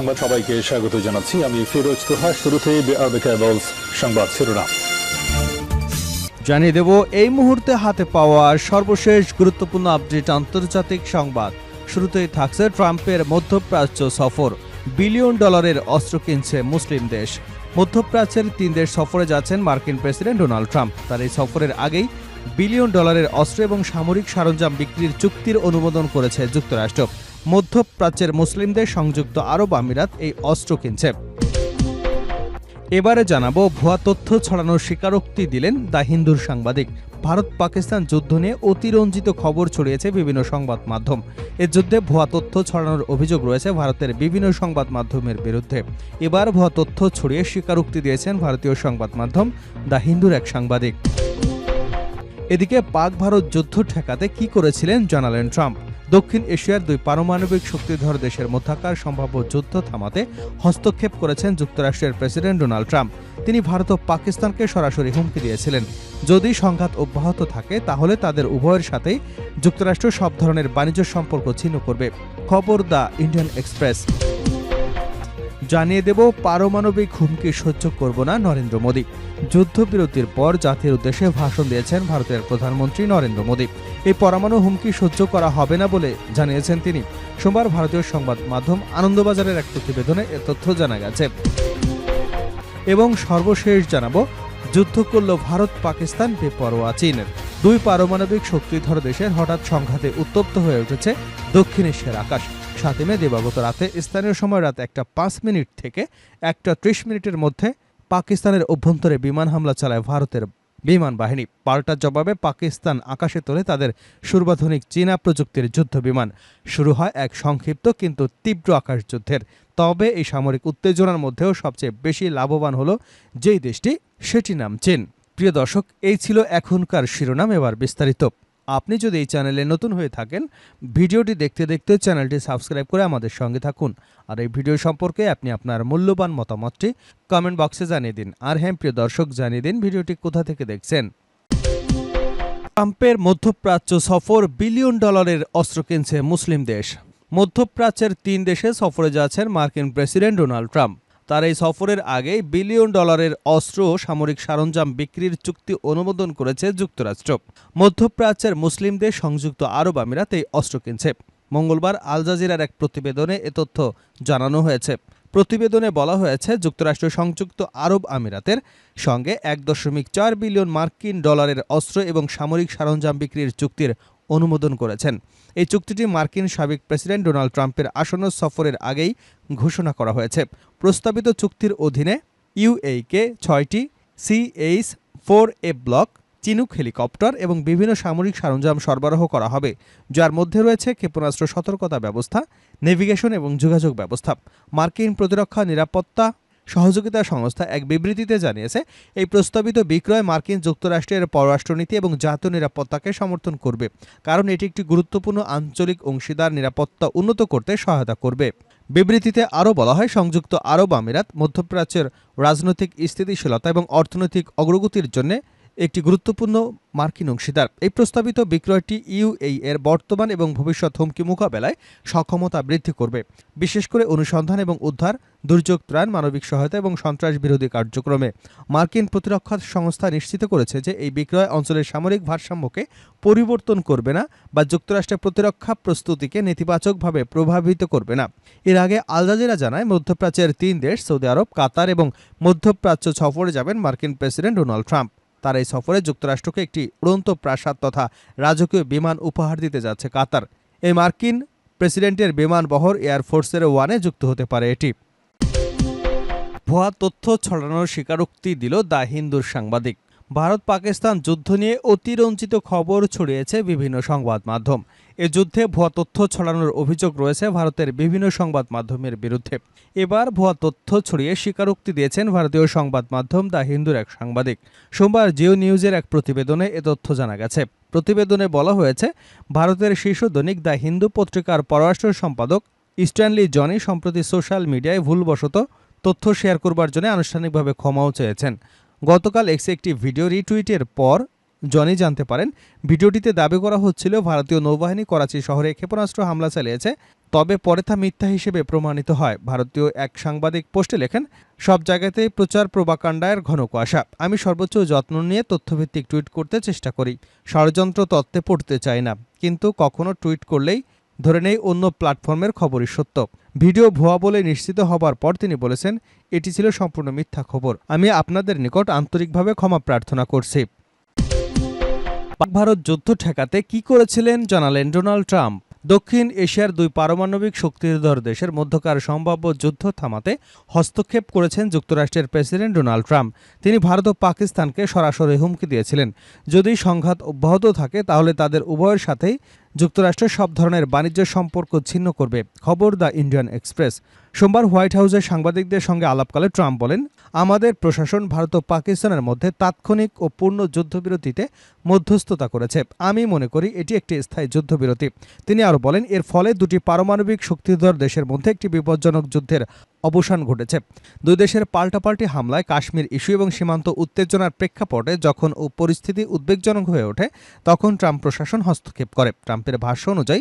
সংবাদ সবাইকে স্বাগত জানাচ্ছি। আমি ফিরোজ তোহা। শুরুতেই সংবাদ শিরোনাম জানিয়ে দেব এই মুহূর্তে হাতে পাওয়া সর্বশেষ গুরুত্বপূর্ণ আপডেট আন্তর্জাতিক সংবাদ। শুরুতেই থাকছে ট্রাম্পের মধ্যপ্রাচ্য সফর। বিলিয়ন ডলারের অস্ত্র কিনছে মুসলিম দেশ। মধ্যপ্রাচ্যের 3 দেশ সফরে যাচ্ছেন মার্কিন প্রেসিডেন্ট ডোনাল্ড ট্রাম্প। তার এই সফরের আগেই বিলিয়ন ডলারের অস্ত্র এবং সামরিক সরঞ্জাম বিক্রির চুক্তির অনুমোদন করেছে যুক্তরাষ্ট্র। মধ্যপ্রাচ্যের মুসলিমদের সংযুক্ত আরব আমিরাত এই অস্ত্র কিনছে। এবারে জানাবো ভুয়া তথ্য ছড়ানোর স্বীকারোক্তি দিলেন দ্য হিন্দুর সাংবাদিক। ভারত পাকিস্তান যুদ্ধ নিয়ে অতিরঞ্জিত খবর ছড়িয়েছে বিভিন্ন সংবাদ মাধ্যম। এ যুদ্ধে ভুয়া তথ্য ছড়ানোর অভিযোগ রয়েছে ভারতের বিভিন্ন সংবাদ মাধ্যমের বিরুদ্ধে। এবার ভুয়া তথ্য ছড়িয়ে স্বীকারোক্তি দিয়েছেন ভারতীয় সংবাদ মাধ্যম দ্য হিন্দুর এক সাংবাদিক। এদিকে পাক ভারত যুদ্ধ ঠেকাতে কি করেছিলেন জানালেন ট্রাম্প। দক্ষিণ এশিয়ার 2 পারমাণবিক শক্তিধর দেশের মধ্যকার সম্ভাব্য যুদ্ধ থামাতে হস্তক্ষেপ করেছেন যুক্তরাষ্ট্রের প্রেসিডেন্ট ডোনাল্ড ট্রাম্প। তিনি ভারত ও পাকিস্তানকে সরাসরি হুমকি দিয়েছিলেন, যদি সংঘাত অব্যাহত থাকে তাহলে তাদের উভয়ের সাথেই যুক্তরাষ্ট্র সব ধরনের বাণিজ্য সম্পর্ক ছিন্ন করবে। খবর দ্য ইন্ডিয়ান এক্সপ্রেস। জানিয়ে দেব পারমাণবিক হুমকি সহ্য করব না নরেন্দ্র মোদী। যুদ্ধবিরতির পর জাতির উদ্দেশ্যে ভাষণ দিয়েছেন ভারতের প্রধানমন্ত্রী নরেন্দ্র মোদী। এই পরমাণু হুমকি সহ্য করা হবে না বলে জানিয়েছেন তিনি। সোমবার ভারতীয় সংবাদ মাধ্যম আনন্দবাজারের এক প্রতিবেদনে এ তথ্য জানা গেছে। এবং সর্বশেষ জানাবো যুদ্ধ করল ভারত পাকিস্তান, বেপরোয়া চীনের। 2 পারমাণবিক শক্তিধর দেশের হঠাৎ সংঘাতে উত্তপ্ত হয়ে উঠেছে দক্ষিণ এশিয়ার আকাশ। 7 মে দিবাগত রাতে স্থানীয় সময় রাত 1:05 থেকে 1:30 মধ্যে পাকিস্তানের অভ্যন্তরে বিমান হামলা চালায় ভারতের বিমান বাহিনী। পাল্টা জবাবে পাকিস্তান আকাশে তোলে তাদের সর্বাধুনিক চীনা প্রযুক্তির যুদ্ধ বিমান। শুরু হয় এক সংক্ষিপ্ত কিন্তু তীব্র আকাশ যুদ্ধের। তবে এই সামরিক উত্তেজনার মধ্যেও সবচেয়ে বেশি লাভবান হলো যেই দেশটি, সেটি নাম চীন। প্রিয় দর্শক, এই ছিল এখনকার শিরোনাম। এবার বিস্তারিত। আপনি যদি এই চ্যানেলে নতুন হয়ে থাকেন, ভিডিওটি দেখতে দেখতে চ্যানেলটি সাবস্ক্রাইব করে আমাদের সঙ্গে থাকুন। আর এই ভিডিও সম্পর্কে আপনি আপনার মূল্যবান মতামতটি কমেন্ট বক্সে জানিয়ে দিন। আর হ্যাঁ প্রিয় দর্শক, জানিয়ে দিন ভিডিওটি কোথা থেকে দেখছেন। ট্রাম্পের মধ্যপ্রাচ্য সফর। বিলিয়ন ডলারের অস্ত্র কিনছে মুসলিম দেশ। মধ্যপ্রাচ্যের 3 দেশে সফরে যাচ্ছেন মার্কিন প্রেসিডেন্ট ডোনাল্ড ট্রাম্প। তার এই সফরের আগেই বিলিয়ন ডলারের অস্ত্র ও সামরিক সরঞ্জাম বিক্রির চুক্তি অনুমোদন করেছে যুক্তরাষ্ট্র। মধ্যপ্রাচ্যের মুসলিমদের সংযুক্ত আরব আমিরাত এই অস্ত্র কিনছে। মঙ্গলবার আল জাজিরার এক প্রতিবেদনে এ তথ্য জানানো হয়েছে। প্রতিবেদনে বলা হয়েছে যুক্তরাষ্ট্র সংযুক্ত আরব আমিরাতের সঙ্গে 1.4 বিলিয়ন মার্কিন ডলারের অস্ত্র এবং সামরিক সরঞ্জাম বিক্রির চুক্তির অনুমোদন করেছেন। এই চুক্তিটি মার্কিন সাবেক প্রেসিডেন্ট ডোনাল্ড ট্রাম্পের আসন্ন সফরের আগেই ঘোষণা করা হয়েছে। প্রস্তাবিত চুক্তির অধীনে ইউএইকে 6টি CH-4A ব্লক চিনুক হেলিকপ্টার এবং বিভিন্ন সামরিক সরঞ্জাম সরবরাহ করা হবে, যার মধ্যে রয়েছে ক্ষেপণাস্ত্র সতর্কতা ব্যবস্থা, নেভিগেশন এবং যোগাযোগ ব্যবস্থা। মার্কিন প্রতিরক্ষা নিরাপত্তা সহযোগিতা সংস্থা এক বিবৃতিতে জানিয়েছে, এই প্রস্তাবিত বিক্রয় মার্কিন যুক্তরাষ্ট্রের পররাষ্ট্রনীতি এবং জাতীয় নিরাপত্তাকে সমর্থন করবে, কারণ এটি একটি গুরুত্বপূর্ণ আঞ্চলিক অংশীদার নিরাপত্তা উন্নত করতে সহায়তা করবে। বিবৃতিতে আরও বলা হয়, সংযুক্ত আরব আমিরাত মধ্যপ্রাচ্যের রাজনৈতিক স্থিতিশীলতা এবং অর্থনৈতিক অগ্রগতির জন্য একটি গুরুত্বপূর্ণ মার্কিন অংশীদার। এই প্রস্তাবিত বিক্রয়টি ইউএই এর বর্তমান এবং ভবিষ্যৎ হুমকি মোকাবেলায় সক্ষমতা বৃদ্ধি করবে, বিশেষ করে অনুসন্ধান এবং উদ্ধার, দুর্যোগ ত্রাণ, মানবিক সহায়তা এবং সন্ত্রাস বিরোধী কার্যক্রমে। মার্কিন প্রতিরক্ষা সংস্থা নিশ্চিত করেছে যে এই বিক্রয় অঞ্চলের সামরিক ভারসাম্যকে পরিবর্তন করবে না বা যুক্তরাষ্ট্রের প্রতিরক্ষা প্রস্তুতিকে নেতিবাচকভাবে প্রভাবিত করবে না। এর আগে আল জাজিরা জানায়, মধ্যপ্রাচ্যের 3 দেশ সৌদি আরব, কাতার এবং মধ্যপ্রাচ্য সফরে যাবেন মার্কিন প্রেসিডেন্ট ডোনাল্ড ট্রাম্প। তার এই সফরে যুক্তরাষ্ট্রকে একটি উড়ন্ত প্রাসাদ তথা রাজকীয় বিমান উপহার দিতে যাচ্ছে কাতার। এই মার্কিন প্রেসিডেন্টের বিমান বহর এয়ারফোর্সের 1-এ যুক্ত হতে পারে এটি। ভুয়া তথ্য ছড়ানোর স্বীকারোক্তি দিল দ্য হিন্দুর সাংবাদিক। ভারত পাকিস্তান যুদ্ধ নিয়ে অতিরঞ্জিত খবর ছড়িয়েছে বিভিন্ন সংবাদ মাধ্যম। এ যুদ্ধে ভুয়া তথ্য ছড়ানোর অভিযোগ রয়েছে ভারতের বিভিন্ন সংবাদ মাধ্যমের বিরুদ্ধে। এবার ভুয়া তথ্য ছড়িয়ে স্বীকারোক্তি দিয়েছেন ভারতীয় সংবাদ মাধ্যম দ্য হিন্দুর এক সাংবাদিক। সোমবার জিও নিউজের এক প্রতিবেদনে এ তথ্য জানা গেছে। প্রতিবেদনে বলা হয়েছে, ভারতের শীর্ষ দৈনিক দ্য হিন্দু পত্রিকার পররাষ্ট্র সম্পাদক স্ট্যানলি জনি সম্প্রতি সোশ্যাল মিডিয়ায় ভুলবশত তথ্য শেয়ার করবার জন্য আনুষ্ঠানিকভাবে ক্ষমাও চেয়েছেন। গতকাল এক্সে একটি ভিডিও রিটুইটের পর জনি জানতে পারেন, ভিডিওটিতে দাবি করা হচ্ছিল ভারতীয় নৌবাহিনী করাচি শহরে ক্ষেপণাস্ত্র হামলা চালিয়েছে, তবে পরে তা মিথ্যা হিসেবে প্রমাণিত হয়। ভারতীয় এক সাংবাদিক পোস্টে লেখেন, সব জায়গাতেই প্রচার প্রোপাগান্ডার ঘন কুয়াশা। আমি সর্বোচ্চ যত্ন নিয়ে তথ্যভিত্তিক টুইট করতে চেষ্টা করি, ষড়যন্ত্র তত্ত্বে পড়তে চাই না, কিন্তু কখনো টুইট করলেই ধরে নেই অন্য প্ল্যাটফর্মের খবরই সত্য। ভিডিও ভুয়া বলে নিশ্চিত হবার পর তিনি বলেছেন, এটি ছিল সম্পূর্ণ মিথ্যা খবর। আমি আপনাদের নিকট আন্তরিকভাবে ক্ষমা প্রার্থনা করছি। পাক ভারত যুদ্ধ ঠেকাতে কি করেছিলেন জানালেন ডোনাল্ড ট্রাম্প। দক্ষিণ এশিয়ার দুই পারমাণবিক শক্তিধর দেশের মধ্যকার সম্ভাব্য যুদ্ধ থামাতে হস্তক্ষেপ করেছেন যুক্তরাষ্ট্রের প্রেসিডেন্ট ডোনাল্ড ট্রাম্প। তিনি ভারত ও পাকিস্তানকে সরাসরি হুমকি দিয়েছিলেন, যদি সংঘাত অব্যাহত থাকে তাহলে তাদের উভয়ের সাথেই যুক্তরাষ্ট্র সব ধরনের বাণিজ্য সম্পর্ক ছিন্ন করবে। খবর দ্য ইন্ডিয়ান এক্সপ্রেস। সোমবার হোয়াইট হাউসে সাংবাদিকদের সঙ্গে আলাপকালে ট্রাম্প বলেন, আমাদের প্রশাসন ভারত ও পাকিস্তানের মধ্যে তাৎক্ষণিক ও পূর্ণ যুদ্ধবিরতিতে মধ্যস্থতা করেছে। আমি মনে করি এটি একটি স্থায়ী যুদ্ধবিরতি। তিনি আরও বলেন, এর ফলে দুটি পারমাণবিক শক্তিধর দেশের মধ্যে একটি বিপজ্জনক যুদ্ধের অবসান ঘটেছে। দুই দেশের পাল্টাপাল্টি হামলায় কাশ্মীর ইস্যু এবং সীমান্ত উত্তেজনার প্রেক্ষাপটে যখন পরিস্থিতি উদ্বেগজনক হয়ে ওঠে, তখন ট্রাম্প প্রশাসন হস্তক্ষেপ করে। ট্রাম্পের ভাষ্য অনুযায়ী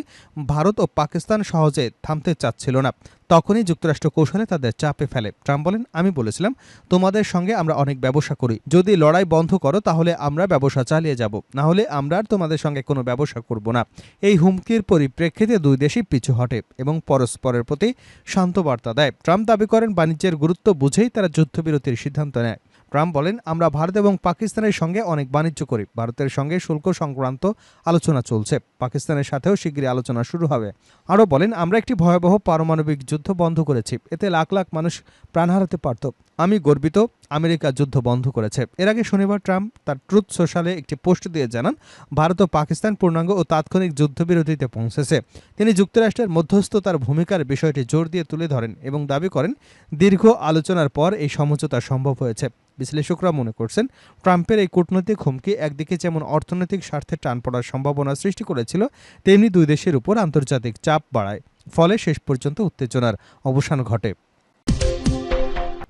ভারত ও পাকিস্তান সহজে থামতে চাচ্ছিল না, তখনই যুক্তরাষ্ট্র কৌশলে তাদের চাপে ফেলে। ট্রাম্প বলেন, আমি বলেছিলাম তোমাদের সঙ্গে আমরা অনেক ব্যবসা করি, যদি লড়াই বন্ধ করো তাহলে আমরা ব্যবসা চালিয়ে যাব, না হলে আমরা আর তোমাদের সঙ্গে কোনো ব্যবসা করব না। এই হুমকির পরিপ্রেক্ষিতে দুই দেশই পিছু হটে এবং পরস্পরের প্রতি শান্ত বার্তা দেয়। ট্রাম্প দাবি করেন, বাণিজ্যের গুরুত্ব বুঝেই তারা যুদ্ধবিরতির সিদ্ধান্ত নেয়। ট্রাম্প বলেন, আমরা ভারত এবং পাকিস্তানের সঙ্গে অনেক বাণিজ্য করি। ভারতের সঙ্গে শুল্ক সংক্রান্ত আলোচনা চলছে, পাকিস্তানের সাথেও শীঘ্রই আলোচনা শুরু হবে। আরও বলেন, আমরা একটি ভয়াবহ পারমাণবিক যুদ্ধ বন্ধ করেছি, এতে লাখ লাখ মানুষ প্রাণ হারাতে পারত। আমি গর্বিত আমেরিকা যুদ্ধ বন্ধ করেছে। এর আগে শনিবার ট্রাম্প তার ট্রুথ সোশ্যালে একটি পোস্ট দিয়ে জানান, ভারত ও পাকিস্তান পূর্ণাঙ্গ ও তাৎক্ষণিক যুদ্ধবিরতিতে পৌঁছেছে। তিনি যুক্তরাষ্ট্রের মধ্যস্থতার ভূমিকার বিষয়টি জোর দিয়ে তুলে ধরেন এবং দাবি করেন, দীর্ঘ আলোচনার পর এই সমঝোতা সম্ভব হয়েছে। বিশ্লেষকরা মনে করছেন, ট্রাম্পের এই কূটনৈতিক হুমকি একদিকে যেমন অর্থনৈতিক স্বার্থে টান পড়ার সম্ভাবনা সৃষ্টি করেছিল, তেমনি দুই দেশের উপর আন্তর্জাতিক চাপ বাড়ায়, ফলে শেষ পর্যন্ত উত্তেজনার অবসান ঘটে।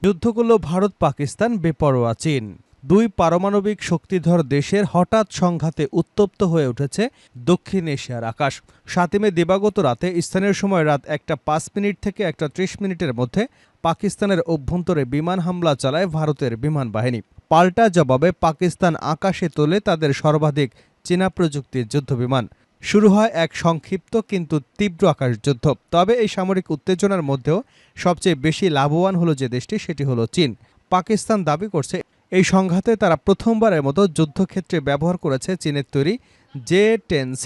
যুদ্ধ করল ভারত পাকিস্তান, বেপরোয়া চীন। দুই পারমাণবিক শক্তিধর দেশের হঠাৎ সংঘাতে উত্তপ্ত হয়ে উঠেছে দক্ষিণ এশিয়ার আকাশ। 7 মে দিবাগত রাতে স্থানীয় সময় রাত 1:05 থেকে 1:30 মধ্যে পাকিস্তানের অভ্যন্তরে বিমান হামলা চালায় ভারতের বিমান বাহিনী। পাল্টা জবাবে পাকিস্তান আকাশে তোলে তাদের সর্বাধিক চীনা প্রযুক্তির যুদ্ধবিমান। শুরু হয় এক সংক্ষিপ্ত কিন্তু তীব্র আকাশযুদ্ধ। তবে এই সামরিক উত্তেজনার মধ্যেও সবচেয়ে বেশি লাভবান হলো যে দেশটি, সেটি হলো চীন। পাকিস্তান দাবি করছে, এই সংঘাতে তারা প্রথমবারের মতো যুদ্ধক্ষেত্রে ব্যবহার করেছে চীনের তৈরি J-10C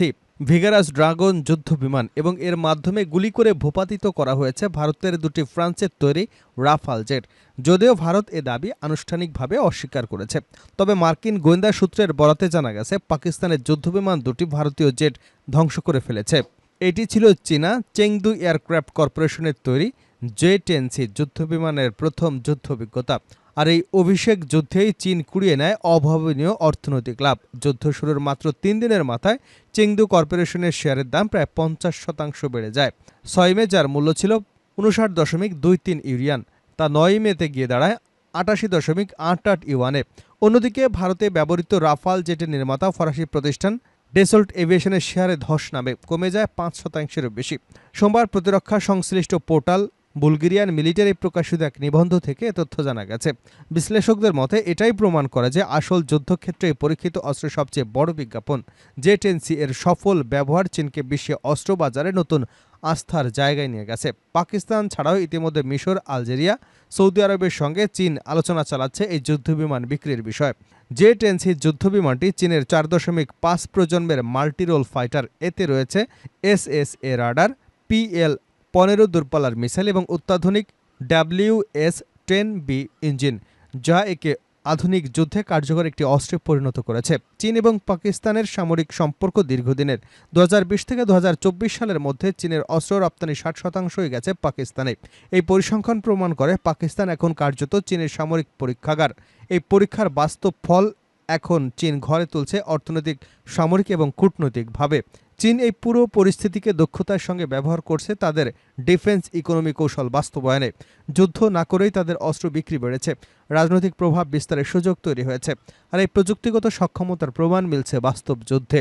ভিগারাস ড্রাগন যুদ্ধবিমান এবং এর মাধ্যমে গুলি করে ভূপাতিত করা হয়েছে ভারতের দুটি ফ্রান্সের তৈরি রাফাল জেট। যদিও ভারত এ দাবি আনুষ্ঠানিকভাবে অস্বীকার করেছে, তবে মার্কিন গোয়েন্দা সূত্রের বরাতে জানা গেছে, পাকিস্তানের যুদ্ধবিমান দুটি ভারতীয় জেট ধ্বংস করে ফেলেছে। এটি ছিল চীনা চেংদু এয়ারক্রাফট কর্পোরেশনের তৈরি J-10C যুদ্ধবিমানের প্রথম যুদ্ধভিজ্ঞতা। আর এই অভিষেক যুদ্ধেই চীন কুড়িয়ে নেয় অভাবনীয় অর্থনৈতিক লাভ। যুদ্ধ শুরুর মাত্র 3 দিনের মাথায় চেংদু কর্পোরেশনের শেয়ারের দাম প্রায় 50% বেড়ে যায়। 6 মে যার মূল্য ছিল 59.23 ইউয়ান, তা 9 মেতে গিয়ে দাঁড়ায় 88.88 ইউয়ানে। অন্যদিকে ভারতে ব্যবহৃত রাফাল জেটের নির্মাতা ফরাসি প্রতিষ্ঠান ডেসল্ট এভিয়েশনের শেয়ারে ধস নামে, কমে যায় 5%-এরও বেশি। সোমবার প্রতিরক্ষা সংশ্লিষ্ট পোর্টাল বুলগেরিয়ান মিলিটারি প্রকাশিত এক নিবন্ধ থেকে এ তথ্য জানা গেছে। বিশ্লেষকদের মতে এটাই প্রমাণ করে যে আসল যুদ্ধক্ষেত্রে পরীক্ষিত অস্ত্রের সবচেয়ে বড় বিজ্ঞাপন J-10C এর সফল ব্যবহার চীনকে বিশ্বে অস্ত্র বাজারে নতুন আস্থার জায়গায় নিয়ে গেছে। পাকিস্তান ছাড়াও ইতিমধ্যে মিশর, আলজেরিয়া, সৌদি আরবের সঙ্গে চীন আলোচনা চালাচ্ছে এই যুদ্ধবিমান বিক্রির বিষয়। J-10C যুদ্ধবিমানটি চীনের 4.5 প্রজন্মের মাল্টিরোল ফাইটার। এতে রয়েছে SSA রাডার, PL-15 দূরপাল্লার মিসাইল এবং অত্যাধুনিক WS-10B ইঞ্জিন, যা একে আধুনিক যুদ্ধে কার্যকর একটি অস্ত্রে পরিণত করেছে। চীন এবং পাকিস্তানের সামরিক সম্পর্ক দীর্ঘদিনের। 2020 থেকে 2024 সালের মধ্যে চীনের অস্ত্র রপ্তানি 60% গেছে পাকিস্তানে। এই পরিসংখ্যান প্রমাণ করে পাকিস্তান এখন কার্যত চীনের সামরিক পরীক্ষাগার। এই পরীক্ষার বাস্তব ফল এখন চীন ঘরে তুলছে অর্থনৈতিক, সামরিক এবং কূটনৈতিকভাবে। চীন এই পুরো পরিস্থিতিকে দক্ষতার সঙ্গে ব্যবহার করছে তাদের ডিফেন্স ইকোনমি কৌশল বাস্তবায়নে। যুদ্ধ না করেই তাদের অস্ত্র বিক্রি বেড়েছে, রাজনৈতিক প্রভাব বিস্তারের সুযোগ তৈরি হয়েছে, আর এই প্রযুক্তিগত সক্ষমতার প্রমাণ মিলছে বাস্তব যুদ্ধে।